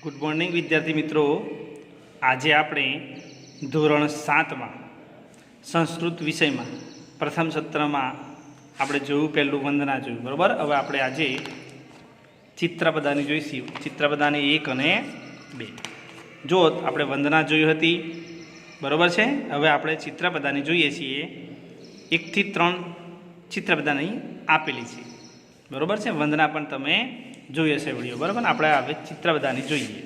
Good morning વિદ્યાર્થી મિત્રો, આજે આપણે ધોરણ 7માં સંસ્કૃત વિષયમાં પ્રથમ સત્રમાં આપણે જોયું પહેલું વંદના જોયું, બરાબર. હવે આપણે આજે ચિત્રપદાની જોઈશું, ચિત્રપદાની 1 અને 2. જો આપણે વંદના જોઈ હતી, બરાબર છે. હવે આપણે ચિત્રપદાની જોઈએ છીએ. 1 થી 3 ચિત્રપદાની આપેલી છે, બરાબર છે. વંદના પણ તમે જોઈએ છે વિડીયો, બરાબર. આપણે હવે ચિત્રપદાની જોઈએ.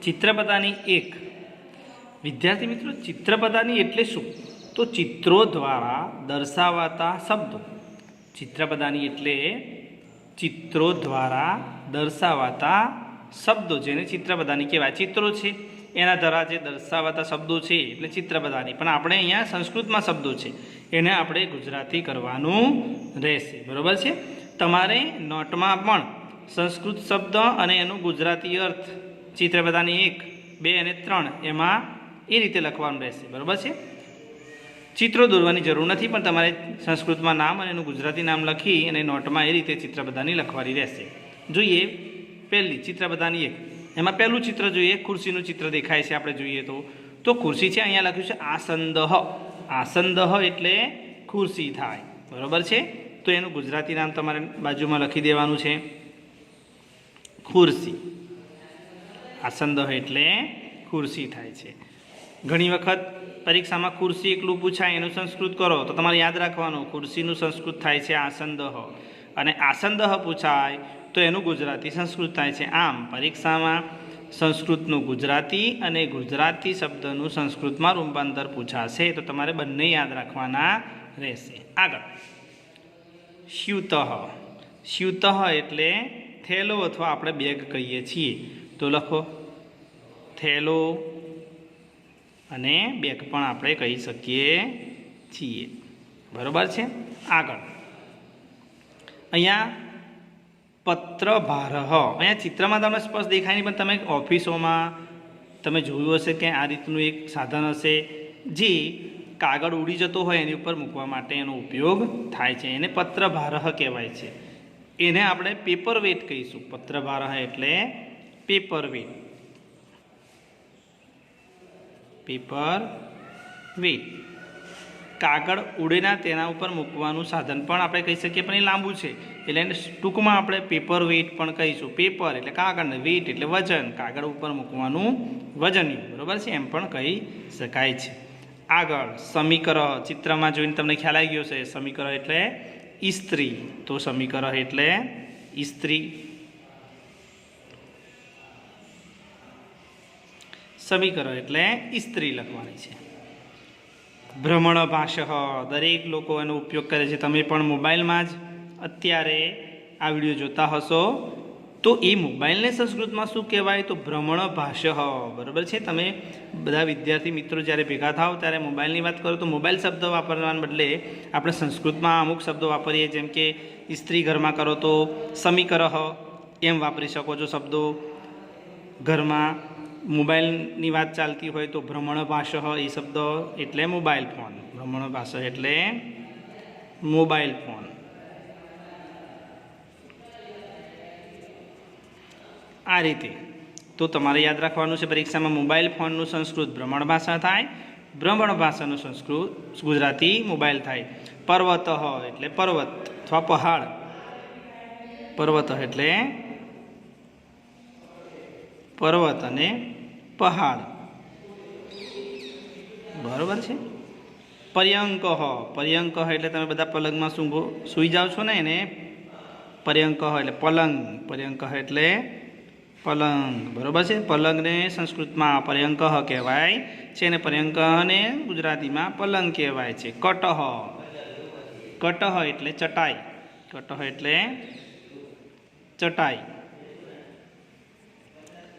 ચિત્રપદાની 1. વિદ્યાર્થી મિત્રો, ચિત્રપદાની એટલે શું? તો ચિત્રો દ્વારા દર્શાવાતા શબ્દો. ચિત્રપદાની એટલે ચિત્રો દ્વારા દર્શાવાતા શબ્દો, જેને ચિત્રપદાની કહેવાય. ચિત્રો છે એના દ્વારા જે દર્શાવાતા શબ્દો છે એટલે ચિત્રપદાની. પણ આપણે અહીંયા સંસ્કૃતમાં શબ્દો છે એને આપણે ગુજરાતી કરવાનું રહેશે, બરાબર છે. તમારે નોટમાં પણ સંસ્કૃત શબ્દ અને એનું ગુજરાતી અર્થ ચિત્રપદાની 1, 2 અને 3 એમાં એ રીતે લખવાનું રહેશે, બરાબર છે. ચિત્રો દોરવાની જરૂર નથી, પણ તમારે સંસ્કૃતમાં નામ અને એનું ગુજરાતી નામ લખી અને નોટમાં એ રીતે ચિત્રપદાની લખવાની રહેશે. જોઈએ પહેલી ચિત્રપદાની 1. એમાં પહેલું ચિત્ર જોઈએ, ખુરશીનું ચિત્ર દેખાય છે. આપણે જોઈએ તો ખુરશી છે. અહીંયા લખ્યું છે આસંદહ. આસંદહ એટલે ખુરશી થાય, બરાબર છે. તો એનું ગુજરાતી નામ તમારે બાજુમાં લખી દેવાનું છે, ખુરશી. આસંદહ એટલે ખુરશી થાય છે. ઘણી વખત પરીક્ષામાં ખુરશી એકલું પૂછાય, એનું સંસ્કૃત કરો તો તમારે યાદ રાખવાનું, ખુરશીનું સંસ્કૃત થાય છે આસંદહ, અને આસંદહ પૂછાય તો એનું ગુજરાતી સંસ્કૃત થાય છે. આમ પરીક્ષામાં સંસ્કૃતનું ગુજરાતી અને ગુજરાતી શબ્દનું સંસ્કૃતમાં રૂપાંતર પૂછાશે, તો તમારે બંને યાદ રાખવાના રહેશે. આગળ સ્યુતઃ. સ્યુતઃ એટલે થેલો અથવા આપણે બેગ કહીએ છીએ. તો લખો થેલો અને બેગ પણ આપણે કહી શકીએ છીએ, બરાબર છે. આગળ અહીંયા પત્રભારઃ. અહીંયા ચિત્રમાં તમને સ્પષ્ટ દેખાય નહીં, પણ તમે ઓફિસોમાં તમે જોયું હશે કે આ રીતનું એક સાધન હશે જે કાગળ ઉડી જતો હોય એની ઉપર મૂકવા માટે એનો ઉપયોગ થાય છે. એને પત્રભારઃ કહેવાય છે. એને આપણે પેપર વેટ કહીશું. પત્રભારઃ એટલે પેપર વેટ. પેપર વેટ કાગળ ઉડેના તેના ઉપર મૂકવાનું સાધન પણ આપણે કહી શકીએ, પણ એ લાંબુ છે એટલે એને ટૂંકમાં આપણે પેપર વેટ પણ કહીશું. પેપર એટલે કાગળ ને વેટ એટલે વજન, કાગળ ઉપર મૂકવાનું વજનિયું, બરાબર છે, એમ પણ કહી શકાય છે. આગળ સમીકરહ. ચિત્રમાં જોઈને તમને ખ્યાલ આવી ગયો છે. સમીકરહ એટલે ઇસ્ત્રી. તો સમીકરહ એટલે ઇસ્ત્રી. સમીકરહ એટલે ઇસ્ત્રી લખવાની છે. ભ્રમણભાષઃ. દરેક લોકો એનો ઉપયોગ કરે છે. તમે પણ મોબાઈલમાં જ અત્યારે આ વિડીયો જોતા હશો, તો એ મોબાઈલને સંસ્કૃતમાં શું કહેવાય? તો ભ્રમણભાષઃ, બરાબર છે. તમે બધા વિદ્યાર્થી મિત્રો જ્યારે ભેગા થાવ ત્યારે મોબાઈલની વાત કરો તો મોબાઈલ શબ્દ વાપરવાને બદલે આપણે સંસ્કૃતમાં અમુક શબ્દો વાપરીએ, જેમ કે ઇસ્ત્રી ઘરમાં કરો તો સમીકરહ એમ વાપરી શકો છો શબ્દો. ઘરમાં મોબાઈલની વાત ચાલતી હોય તો ભ્રમણભાષઃ એ શબ્દ એટલે મોબાઈલ ફોન. ભ્રમણભાષઃ એટલે મોબાઈલ ફોન. આ રીતે તો તમારે યાદ રાખવાનું છે પરીક્ષામાં મોબાઈલ ફોનનું સંસ્કૃત ભ્રમણભાષા થાય, ભ્રમણભાષાનું સંસ્કૃત ગુજરાતી મોબાઈલ થાય. પર્વતઃ એટલે પર્વત અથવા પહાડ. પર્વત એટલે પર્વત અને પહાડ, બરાબર છે. પર્યંકઃ. પર્યંકઃ એટલે તમે બધા પલંગમાં સૂઈ જાઓ છો ને, એને પર્યંકઃ એટલે પલંગ. પર્યંકઃ એટલે પલંગ, બરાબર છે. પલંગને સંસ્કૃતમાં પર્યંકઃ કહેવાય છે અને પર્યંકને ગુજરાતીમાં પલંગ કહેવાય છે. કટઃ. કટઃ એટલે ચટાઈ. કટઃ એટલે ચટાઈ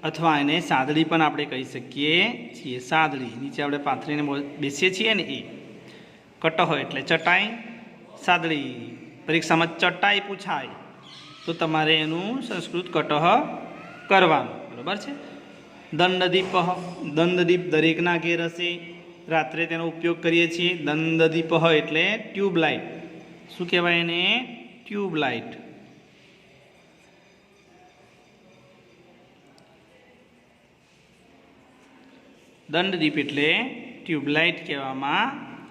અથવા એને સાદડી પણ આપણે કહી શકીએ છીએ. સાદડી નીચે આપણે પાથરીને બેસીએ છીએ ને એ. કટહ એટલે ચટાઈ, સાદડી. પરીક્ષામાં ચટાઈ પૂછાય તો તમારે એનું સંસ્કૃત કટહ કરવાનું, બરાબર છે. દંડદીપ. દંડદીપ દરેકના ઘેર હશે, રાત્રે તેનો ઉપયોગ કરીએ છીએ. દંડદીપ એટલે ટ્યુબલાઇટ. શું કહેવાય એને? ટ્યુબલાઇટ. દંડદીપ એટલે ટ્યુબલાઇટ કહેવામાં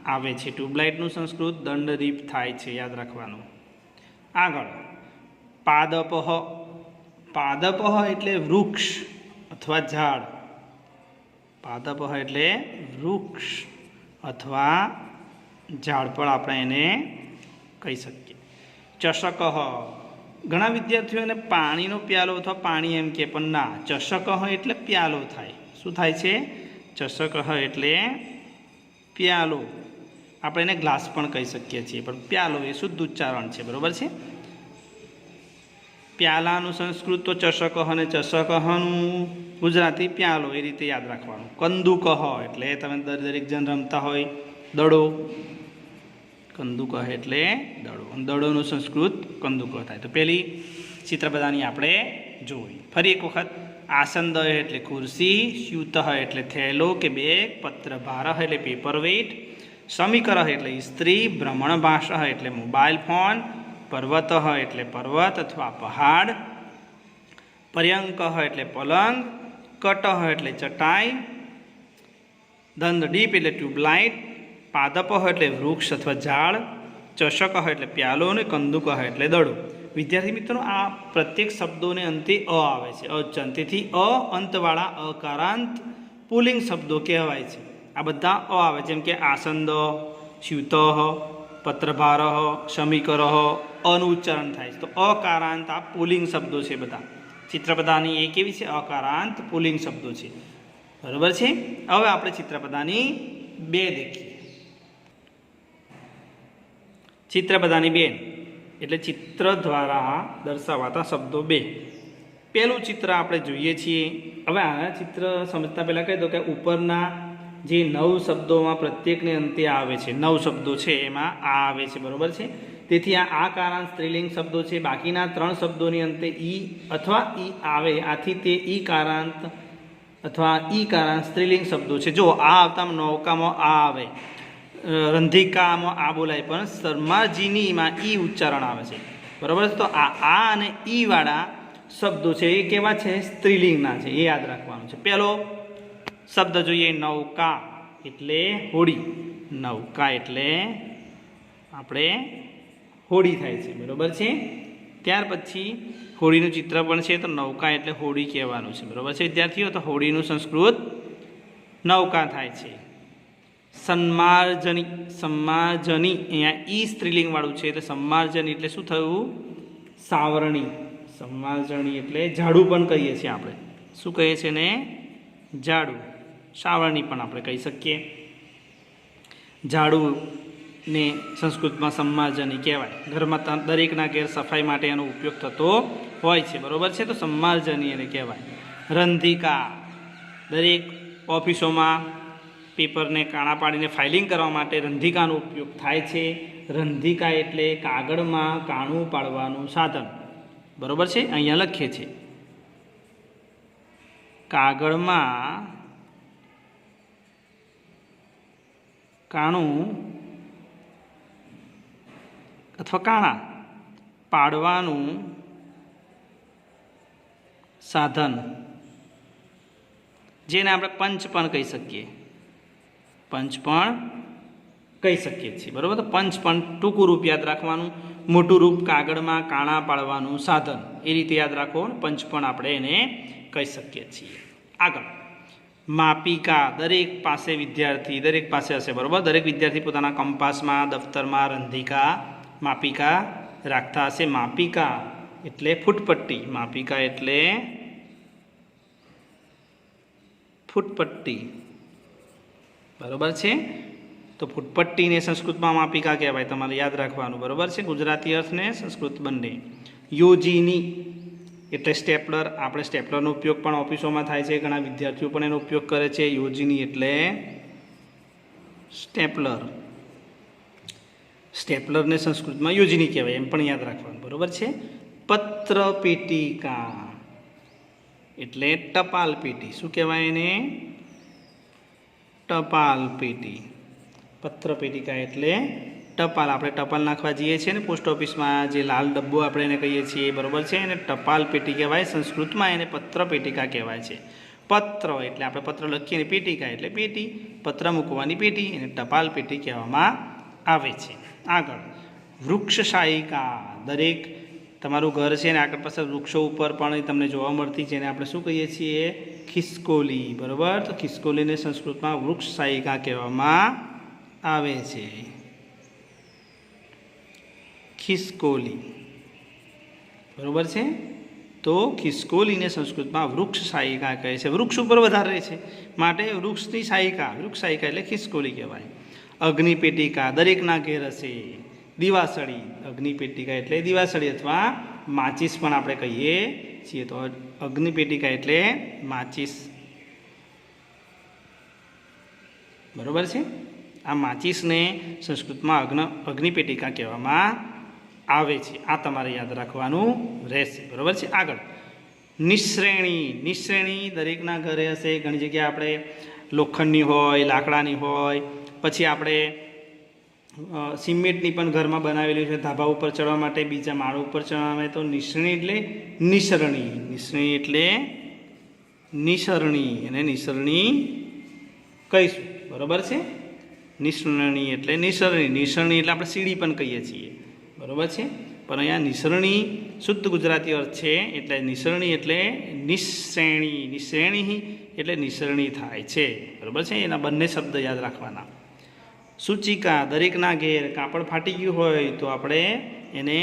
આવે છે. ટ્યુબલાઇટનું સંસ્કૃત દંડદીપ થાય છે, યાદ રાખવાનું. આગળ પાદપઃ. પાદપઃ એટલે વૃક્ષ અથવા ઝાડ. પાદપઃ એટલે વૃક્ષ અથવા ઝાડ પણ આપણે એને કહી શકીએ. ચષકઃ. ઘણા વિદ્યાર્થીઓને પાણીનો પ્યાલો અથવા પાણી એમ કે, પણ ના, ચષકઃ એટલે પ્યાલો થાય. શું થાય છે? ચષકઃ એટલે પ્યાલો. આપણે એને ગ્લાસ પણ કહી શકીએ છીએ, પણ પ્યાલો એ શુદ્ધ ઉચ્ચારણ છે, બરાબર છે. પ્યાલાનું સંસ્કૃત તો ચષકઃ અને ચષકઃનું ગુજરાતી પ્યાલો, એ રીતે યાદ રાખવાનું. કંદુકઃ એટલે તમે દરેક જણ રમતા હોય દડો. કંદુકઃ એટલે દડો. દડોનું સંસ્કૃત કંદુકઃ થાય. તો પહેલી ચિત્રપદાની આપણે જોઈ. ફરી એક વખત. આસંદ એટલે ખુરશી, સ્યુતઃ એટલે થેલો કે બેગ, પત્રભારઃ એટલે પેપર વેઇટ, સમીકરઃ એટલે ઇસ્ત્રી, ભ્રમણભાષઃ એટલે મોબાઈલ ફોન, પર્વતઃ એટલે પર્વત અથવા પહાડ, પર્યંકઃ એટલે પલંગ, કટઃ એટલે ચટાઈ, દંડદીપ એટલે ટ્યુબલાઇટ, પાદપઃ એટલે વૃક્ષ અથવા ઝાડ, ચષકઃ એટલે પ્યાલો અને કંદુકઃ એટલે દડો. વિદ્યાર્થી મિત્રો, આ પ્રત્યેક શબ્દોને અંતે અ આવે છે, અચંત. તેથી અ અંતવાળા અકારાંત પુલ્લિંગ શબ્દો કહેવાય છે. આ બધા અ આવે, જેમ કે આસંદ, સ્યુતઃ, પત્રભારઃ, સમીકરઃ, અનું ઉચ્ચારણ થાય છે. તો અકારાંત આ પુલ્લિંગ શબ્દો છે બધા. ચિત્રપદાની એ કેવી છે? અકારાંત પુલ્લિંગ શબ્દો છે, બરાબર છે. હવે આપણે ચિત્રપદાની 2 દેખીએ. ચિત્રપદાની 2 એટલે ચિત્ર દ્વારા દર્શાવાતા શબ્દો 2. પહેલું ચિત્ર આપણે જોઈએ છીએ. હવે આ ચિત્ર સમજતા પહેલાં કહી દો કે ઉપરના જે 9 શબ્દોમાં પ્રત્યેકને અંતે આવે છે, 9 શબ્દો છે એમાં આ આવે છે, બરાબર છે. તેથી આ કારાંત સ્ત્રીલિંગ શબ્દો છે. બાકીના 3 શબ્દોની અંતે ઈ અથવા ઈ આવે, આથી તે ઈ કારાંત અથવા ઈ કારાંત સ્ત્રીલિંગ શબ્દો છે. જો આ આવતામાં નૌકામાં આ આવે, રંધિકામાં આ બોલાય, પણ શર્માજીનીમાં ઈ ઉચ્ચારણ આવે છે, બરાબર. તો આ અને ઈ વાળા શબ્દો છે એ કેવા છે? સ્ત્રીલિંગના છે, એ યાદ રાખવાનું છે. પહેલો શબ્દ જોઈએ, નૌકા એટલે હોડી. નૌકા એટલે આપણે હોડી થાય છે, બરાબર છે. ત્યાર પછી હોડીનું ચિત્ર પણ છે, તો નૌકા એટલે હોડી કહેવાનું છે, બરાબર છે વિદ્યાર્થીઓ. તો હોડીનું સંસ્કૃત નૌકા થાય છે. સન્માર્જની. સન્માર્જની અહીંયા ઈ સ્ત્રીલિંગવાળું છે, એટલે સન્માર્જની એટલે શું થયું? સાવરણી. સન્માર્જની એટલે ઝાડુ પણ કહીએ છીએ આપણે. શું કહીએ છીએ ને? ઝાડુ. સાવરણી પણ આપણે કહી શકીએ. ઝાડુને સંસ્કૃતમાં સન્માર્જની કહેવાય. ઘરમાં દરેકના ઘેર સફાઈ માટે એનો ઉપયોગ થતો હોય છે, બરાબર છે. તો સન્માર્જની એને કહેવાય. રંધિકા. દરેક ઓફિસોમાં પેપરને કાણા પાડીને ફાઇલિંગ કરવા માટે રંધિકાનો ઉપયોગ થાય છે. રંધિકા એટલે કાગળમાં કાણું પાડવાનું સાધન, બરાબર છે. અહીંયા લખીએ છીએ કાગળમાં કાણું અથવા કાણા પાડવાનું સાધન, જેને આપણે પંચ પણ કહી શકીએ. પંચ પણ કહી શકીએ છીએ, બરાબર. તો પંચ પણ ટૂંકું રૂપ યાદ રાખવાનું. મોટું રૂપ કાગળમાં કાણા પાડવાનું સાધન, એ રીતે યાદ રાખો. પંચ પણ આપણે એને કહી શકીએ છીએ. આગળ માપિકા. દરેક પાસે હશે, બરાબર. દરેક વિદ્યાર્થી પોતાના કંપાસમાં, દફતરમાં રંધિકા, માપિકા રાખતા હશે. માપિકા એટલે ફૂટપટ્ટી. માપિકા એટલે ફૂટપટ્ટી, બરાબર છે. તો ફૂટપટ્ટીને સંસ્કૃતમાં માપિકા કહેવાય, તમારે યાદ રાખવાનું, બરાબર છે. ગુજરાતી અર્થને સંસ્કૃત બંને. યોજીની એટલે સ્ટેપલર. આપણે સ્ટેપલરનો ઉપયોગ પણ ઓફિસોમાં થાય છે, ઘણા વિદ્યાર્થીઓ પણ એનો ઉપયોગ કરે છે. યોજીની એટલે સ્ટેપલર. સ્ટેપલરને સંસ્કૃતમાં યોજીની કહેવાય, એમ પણ યાદ રાખવાનું, બરાબર છે. પત્ર પેટિકા એટલે ટપાલ પેટી. શું કહેવાય એને? ટપાલ પેટી. પત્ર પેટિકા એટલે ટપાલ. આપણે ટપાલ નાખવા જઈએ છીએ ને પોસ્ટ ઓફિસમાં, જે લાલ ડબ્બો આપણે એને કહીએ છીએ, બરાબર છે. એને ટપાલ પેટી કહેવાય. સંસ્કૃતમાં એને પત્ર પેટિકા કહેવાય છે. પત્ર એટલે આપણે પત્ર લખીએ ને પેટિકા એટલે પેટી, પત્ર મૂકવાની પેટી એને ટપાલ પેટી કહેવામાં આવે છે. આગળ વૃક્ષશાયિકા, દરેક તમારું ઘર છે ને આગળ પાછળ વૃક્ષો ઉપર પણ તમને જોવા મળતી, જેને આપણે શું કહીએ છીએ? ખિસકોલી. બરાબર, તો ખિસકોલીને સંસ્કૃતમાં વૃક્ષશાયિકા કહેવામાં આવે છે. ખિસકોલી. બરાબર છે, તો ખિસકોલીને સંસ્કૃતમાં વૃક્ષશાયિકા કહે છે. વૃક્ષ ઉપર વધારે રહે છે માટે વૃક્ષની શાયિકા, વૃક્ષશાયિકા એટલે ખિસકોલી કહેવાય. અગ્નિપેટિકા, દરેકના ઘેર હશે. દિવાસળી, અગ્નિપેટિકા એટલે દિવાસળી અથવા માચીસ પણ આપણે કહીએ છીએ. તો અગ્નિપેટિકા એટલે માચીસ. બરાબર છે, આ માચીસને સંસ્કૃતમાં અગ્નિપેટિકા કહેવામાં આવે છે. આ તમારે યાદ રાખવાનું રહેશે. બરાબર છે. આગળ નિશ્રેણી. નિશ્રેણી દરેકના ઘરે હશે. ઘણી જગ્યાએ આપણે લોખંડની હોય, લાકડાની હોય, પછી આપણે સિમેન્ટની પણ ઘરમાં બનાવેલી છે ધાબા ઉપર ચડવા માટે, બીજા માળ ઉપર ચડવા માટે. તો નિશ્રેણી એટલે નિસરણી. નિશ્રેણી એટલે નિસરણી, અને નિસરણી કહીશું. બરાબર છે, નિસરણી એટલે નિસરણી. નિસરણી એટલે આપણે સીડી પણ કહીએ છીએ. બરાબર છે, પણ અહીંયા નિસરણી શુદ્ધ ગુજરાતી અર્થ છે. એટલે નિસરણી એટલે નિશ્રેણી. નિશ્રેણી એટલે નિસરણી થાય છે. બરાબર છે, એના બંને શબ્દ યાદ રાખવાના. સૂચિકા, દરેકના ઘેર કાપડ ફાટી ગયું હોય તો આપણે એને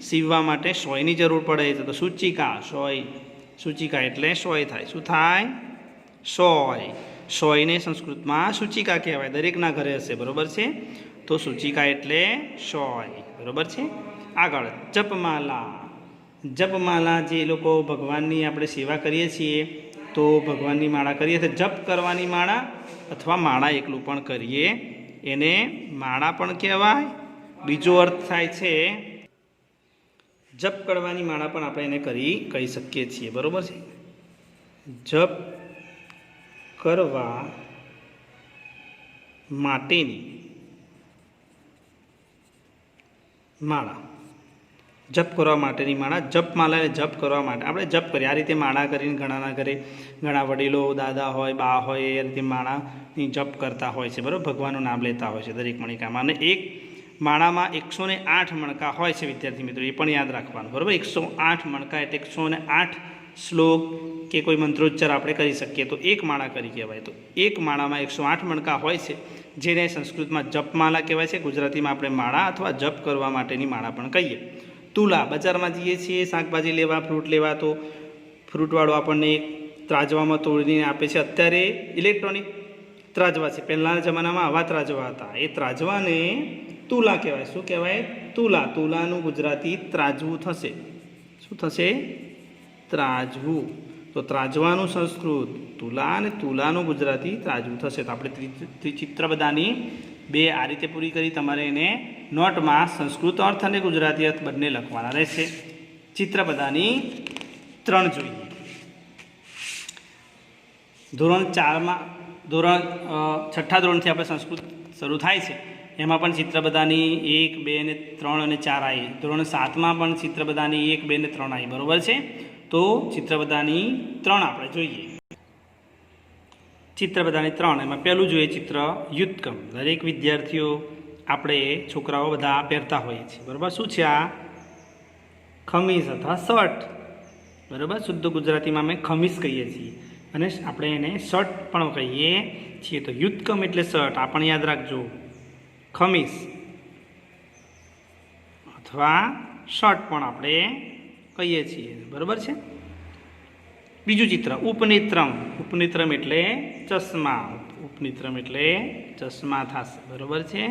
સીવવા માટે સોયની જરૂર પડે તો સૂચિકા, સોય. સૂચિકા એટલે સોય થાય. શું થાય? સોય. સોયને સંસ્કૃતમાં સૂચિકા કહેવાય. દરેકના ઘરે હશે. બરાબર છે, તો સૂચિકા એટલે સોય. બરાબર છે. આગળ જપમાલા. જપમાલા, જે લોકો ભગવાનની આપણે સેવા કરીએ છીએ તો ભગવાનની માળા કરીએ તો જપ કરવાની માળા અથવા માળા એકલું પણ કરીએ એને માળા પણ કહેવાય. બીજો અર્થ થાય છે જપ કરવાની માળા પણ આપણે એને કહી શકીએ છીએ. બરાબર છે, જપ કરવા માટેની માળા. જપ કરવા માટેની માળા, જપમાલા એટલે જપ કરવા માટે. આપણે જપ કરીએ આ રીતે માળા કરીને ઘણાના ઘરે ઘણા વડીલો, દાદા હોય, બા હોય, એ રીતે માળાની જપ કરતા હોય છે. બરાબર, ભગવાનનું નામ લેતા હોય છે દરેક મણકામાં. અને એક માળામાં 108 મણકા હોય છે વિદ્યાર્થી મિત્રો, એ પણ યાદ રાખવાનું. બરાબર, 108 મણકા એટલે 108 શ્લોક કે કોઈ મંત્રોચ્ચાર આપણે કરી શકીએ તો એક માળા કરી કહેવાય. તો એક માળામાં 108 મણકા હોય છે, જેને સંસ્કૃતમાં જપમાલા કહેવાય છે. ગુજરાતીમાં આપણે માળા અથવા જપ કરવા માટેની માળા પણ કહીએ. તુલા, બજારમાં જઈએ છીએ શાકભાજી લેવા, ફ્રૂટ લેવા, તો ફ્રૂટવાળો આપણને એક ત્રાજવામાં તોડીને આપે છે. અત્યારે ઇલેક્ટ્રોનિક ત્રાજવા છે, પહેલાંના જમાનામાં આવા ત્રાજવા હતા. એ ત્રાજવાને તુલા કહેવાય. શું કહેવાય? તુલા. તુલાનું ગુજરાતી ત્રાજવું થશે. શું થશે? ત્રાજવું. તો ત્રાજવાનું સંસ્કૃત તુલા અને તુલાનું ગુજરાતી ત્રાજવું થશે. તો આપણે ચિત્રપદાની 2 આ રીતે પૂરી કરી. તમારે એને નોટમાં સંસ્કૃત અર્થ અને ગુજરાતી અર્થ બંને લખવાના રહેશે. ચિત્રપદાની 3 જોઈએ. ધોરણ 4માં છઠ્ઠા ધોરણથી આપણે સંસ્કૃત શરૂ થાય છે. એમાં પણ ચિત્રપદાની 1, 2 અને 3 અને 4 આવી. ધોરણ 7માં પણ ચિત્રપદાની 1, 2 અને 3 આવી. બરાબર છે, તો ચિત્રપદાની 3 આપણે જોઈએ. ચિત્રપદાની 3 એમાં પહેલું જોઈએ ચિત્ર યુદ્ધકમ. દરેક વિદ્યાર્થીઓ આપણે છોકરાઓ બધા પહેરતા હોઈએ છીએ. બરાબર, શું છે આ? ખમીસ અથવા શર્ટ. બરાબર, શુદ્ધ ગુજરાતીમાં અમે ખમીસ કહીએ છીએ અને આપણે એને શર્ટ પણ કહીએ છીએ. તો યુદ્ધકમ એટલે શર્ટ. આ પણ યાદ રાખજો, ખમીસ અથવા શર્ટ પણ આપણે કહીએ છીએ. બરાબર છે. બીજું ચિત્ર ઉપનેત્રમ. ઉપનેત્રમ એટલે ચશ્મા. ઉપનેત્રમ એટલે ચશ્મા થશે. બરાબર છે.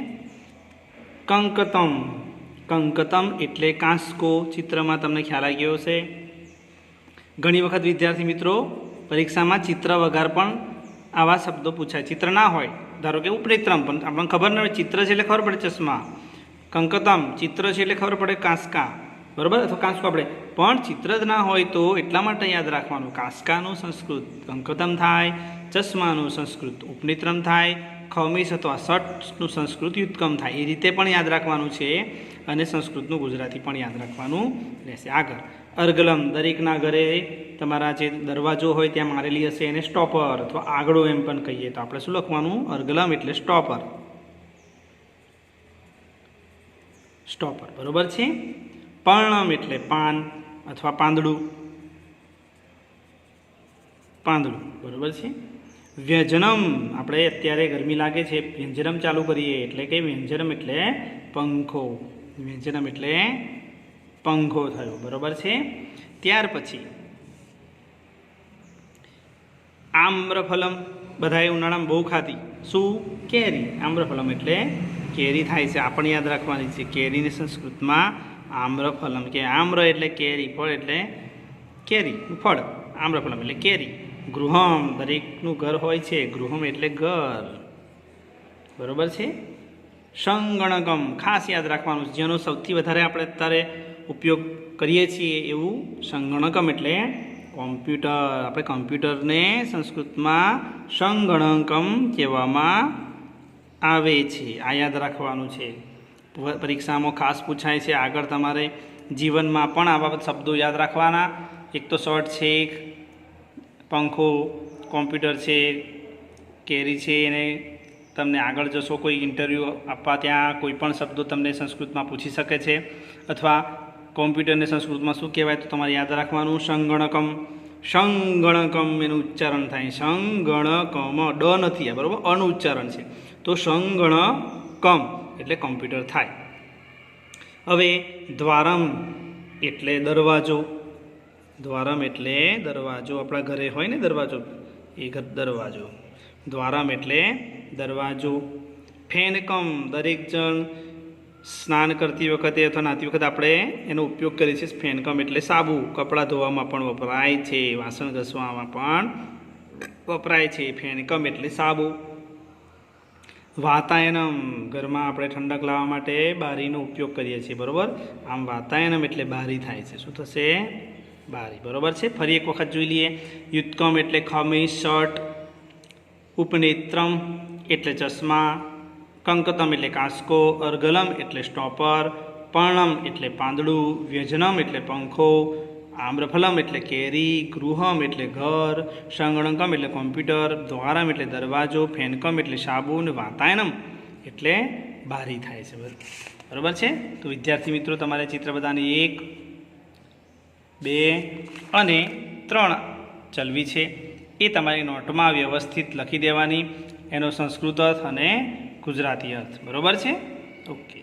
કંકતમ. કંકતમ એટલે કાંસકો. ચિત્રમાં તમને ખ્યાલ આવી ગયો છે. ઘણી વખત વિદ્યાર્થી મિત્રો પરીક્ષામાં ચિત્ર વગર પણ આવા શબ્દો પૂછાય. ચિત્ર ના હોય, ધારો કે ઉપનેત્રમ, પણ આપણને ખબર ન હોય. ચિત્ર છે એટલે ખબર પડે ચશ્મા. કંકતમ ચિત્ર છે એટલે ખબર પડે કાંસકા. બરાબર, અથવા કાંસકો આપણે. પણ ચિત્ર જ ના હોય તો એટલા માટે યાદ રાખવાનું કાંસકાનું સંસ્કૃત કંકતમ થાય, ચશ્માનું સંસ્કૃત ઉપનેત્રમ થાય, ખમીસ અથવા શર્ટનું સંસ્કૃત યુદ્ધકમ થાય. એ રીતે પણ યાદ રાખવાનું છે. અને સંસ્કૃતનું ગુજરાતી પણ યાદ રાખવાનું રહેશે. આગળ અર્ગલમ, દરેકના ઘરે તમારા જે દરવાજો હોય ત્યાં મારેલી હશે એને સ્ટોપર અથવા આગળો એમ પણ કહીએ તો આપણે શું લખવાનું? અર્ગલમ એટલે સ્ટોપર. સ્ટોપર બરોબર છે. પર્ણમ એટલે પાન અથવા પાંદડું. પાંદડું બરોબર છે. વ્યંજનમ, આપણે અત્યારે ગરમી લાગે છે, વ્યંજનમ ચાલુ કરીએ એટલે કે વ્યંજનમ એટલે પંખો. વ્યંજનમ એટલે પંખો થયો બરોબર છે. ત્યાર પછી આમ્રફલમ, બધાએ ઉનાળામાં બહુ ખાધી. શું? કેરી. આમ્રફલમ એટલે કેરી થાય છે, આપણે યાદ રાખવાની છે. કેરીની સંસ્કૃતમાં આમ્રફલમ કે આમ્ર એટલે કેરી, ફળ એટલે કેરી, ફળ. આમ્રફલમ એટલે કેરી. ગૃહમ, દરેકનું ઘર હોય છે. ગૃહમ એટલે ઘર બરોબર છે. સંગણકમ, ખાસ યાદ રાખવાનું છે, જેનો સૌથી વધારે આપણે અત્યારે ઉપયોગ કરીએ છીએ એવું સંગણકમ એટલે કોમ્પ્યુટર. આપણે કોમ્પ્યુટરને સંસ્કૃતમાં સંગણકમ કહેવામાં આવે છે. આ યાદ રાખવાનું છે, પરીક્ષામાં ખાસ પૂછાય છે. આગળ તમારે જીવનમાં પણ આવા શબ્દો યાદ રાખવાના. એક તો શર્ટ છે, પંખો, કોમ્પ્યુટર છે, કેરી છે, અને તમને આગળ જશો કોઈ ઇન્ટરવ્યૂ આપવા ત્યાં કોઈ પણ શબ્દો તમને સંસ્કૃતમાં પૂછી શકે છે. અથવા કોમ્પ્યુટરને સંસ્કૃતમાં શું કહેવાય તો તમારે યાદ રાખવાનું સંગણકમ. સંગણકમ એનું ઉચ્ચારણ થાય સંગણકમ, ડ નથી આ બરાબર, અનું ઉચ્ચારણ છે. તો સંગણકમ એટલે કોમ્પ્યુટર થાય. હવે દ્વારમ એટલે દરવાજો. દ્વારમ એટલે દરવાજો, આપણા ઘરે હોય ને દરવાજો, એ દરવાજો. દ્વારમ એટલે દરવાજો. ફેનકમ, દરેક જણ સ્નાન કરતી વખતે અથવા નાતી વખતે આપણે એનો ઉપયોગ કરીએ છીએ. ફેનકમ એટલે સાબુ, કપડાં ધોવામાં પણ વપરાય છે, વાસણ ઘસવામાં પણ વપરાય છે. ફેનકમ એટલે સાબુ. વાતાયનમ, ઘરમાં આપણે ઠંડક લાવવા માટે બારીનો ઉપયોગ કરીએ છીએ બરાબર. આમ વાતાયનમ એટલે બારી થાય છે. શું થશે? બારી બરાબર છે. ફરી એક વખત જોઈ લઈએ. યુત્કમ એટલે ખમીસ, શર્ટ. ઉપનેત્રમ એટલે ચશ્મા. કંકતમ એટલે કાસ્કો. અર્ગલમ એટલે સ્ટોપર. પર્ણમ એટલે પાંદડું. વ્યજનમ એટલે પંખો. આમ્રફલમ એટલે કેરી. ગૃહમ એટલે ઘર. સંગણકમ એટલે કોમ્પ્યુટર. દ્વારમ એટલે દરવાજો. ફેનકમ એટલે સાબુ. અને વાતાયનમ એટલે બારી થાય છે બરાબર છે. તો વિદ્યાર્થી મિત્રો, તમારે ચિત્ર બધાની 1, 2 અને 3 ચલવી છે, એ તમારી નોટમાં વ્યવસ્થિત લખી દેવાની. એનો સંસ્કૃત અર્થ અને ગુજરાતી અર્થ બરાબર છે. ઓકે.